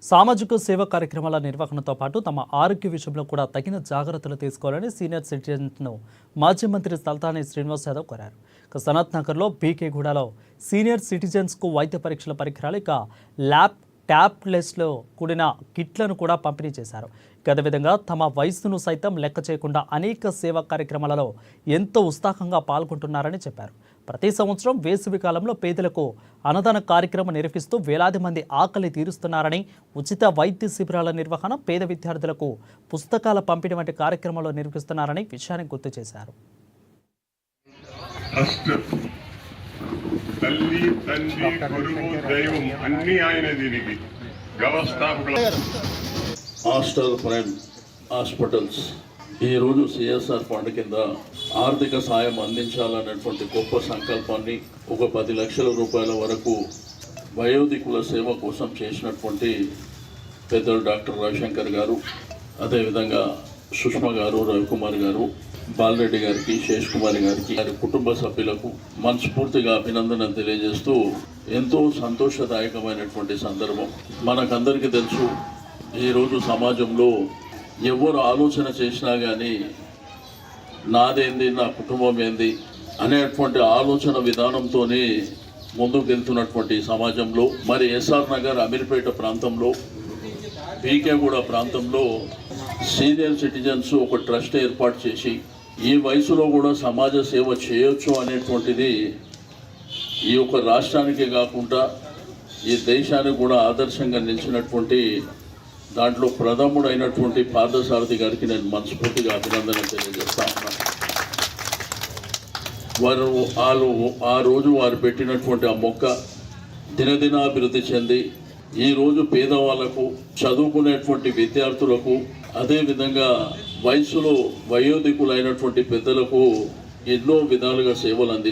సామాజిక సేవ కార్యక్రమాల నిర్వహణతో పాటు తమ ఆరోగ్య విషయంలో కూడా తగిన జాగ్రత్తలు తీసుకోవాలని సీనియర్ సిటిజన్స్ను మాజీ మంత్రి తలసాని శ్రీనివాస్ యాదవ్ కోరారు. ఇక సనత్ నగర్లో బీకేగూడలో సీనియర్ సిటిజన్స్కు వైద్య పరీక్షల పరికరాలు ఇక ల్యాబ్ ట్యాబ్లెట్స్లో కూడిన కిట్లను కూడా పంపిణీ చేశారు. అదేవిధంగా తమ వయస్సును సైతం లెక్క చేయకుండా అనేక సేవా కార్యక్రమాలలో ఎంతో ఉత్సాహంగా పాల్గొంటున్నారని చెప్పారు. ప్రతి సంవత్సరం వేసవి కాలంలో పేదలకు అన్నదాన కార్యక్రమం నిర్వహిస్తూ వేలాది మంది ఆకలి తీరుస్తున్నారని, ఉచిత వైద్య శిబిరాల నిర్వహణ, పేద విద్యార్థులకు పుస్తకాల పంపిణీ వంటి కార్యక్రమాలు నిర్వహిస్తున్నారని విషయాన్ని గుర్తు చేశారు. హాస్పిటల్స్ ఈరోజు సిఎస్ఆర్ ఫండ్ కింద ఆర్థిక సాయం అందించాలనేటువంటి గొప్ప సంకల్పాన్ని 10 లక్షల రూపాయల వరకు వయోధికుల సేవ కోసం చేసినటువంటి పెద్దలు డాక్టర్ రవిశంకర్ గారు, అదేవిధంగా సుష్మా గారు, రవికుమార్ గారు, బాలరెడ్డి గారికి, శేష్ కుమార్ గారికి, వారి కుటుంబ సభ్యులకు మనస్ఫూర్తిగా అభినందన తెలియజేస్తూ ఎంతో సంతోషదాయకమైనటువంటి సందర్భం. మనకందరికీ తెలుసు, ఈరోజు సమాజంలో ఎవరు ఆలోచన చేసినా కానీ నాదేంది, నా కుటుంబం ఏంది అనేటువంటి ఆలోచన విధానంతో ముందుకు వెళ్తున్నటువంటి సమాజంలో మరి ఎస్ఆర్ నగర్, అమీర్పేట ప్రాంతంలో, బీకేగూడ ప్రాంతంలో సీనియర్ సిటిజన్స్ ఒక ట్రస్ట్ ఏర్పాటు చేసి ఈ వయసులో కూడా సమాజ సేవ చేయొచ్చు అనేటువంటిది ఈ యొక్క రాష్ట్రానికే కాకుండా ఈ దేశానికి కూడా ఆదర్శంగా నిలిచినటువంటి దాంట్లో ప్రథముడైనటువంటి పార్థసారథి గారికి నేను మనస్ఫూర్తిగా అభినందన తెలియజేస్తా ఉన్నాను. ఆ రోజు వారు పెట్టినటువంటి ఆ మొక్క దినదినాభివృద్ధి చెంది ఈరోజు పేదవాళ్లకు, చదువుకునేటువంటి విద్యార్థులకు, అదేవిధంగా వయసులో వయోధికులైనటువంటి పెద్దలకు ఎన్నో విధాలుగా సేవలు అందిస్తారు.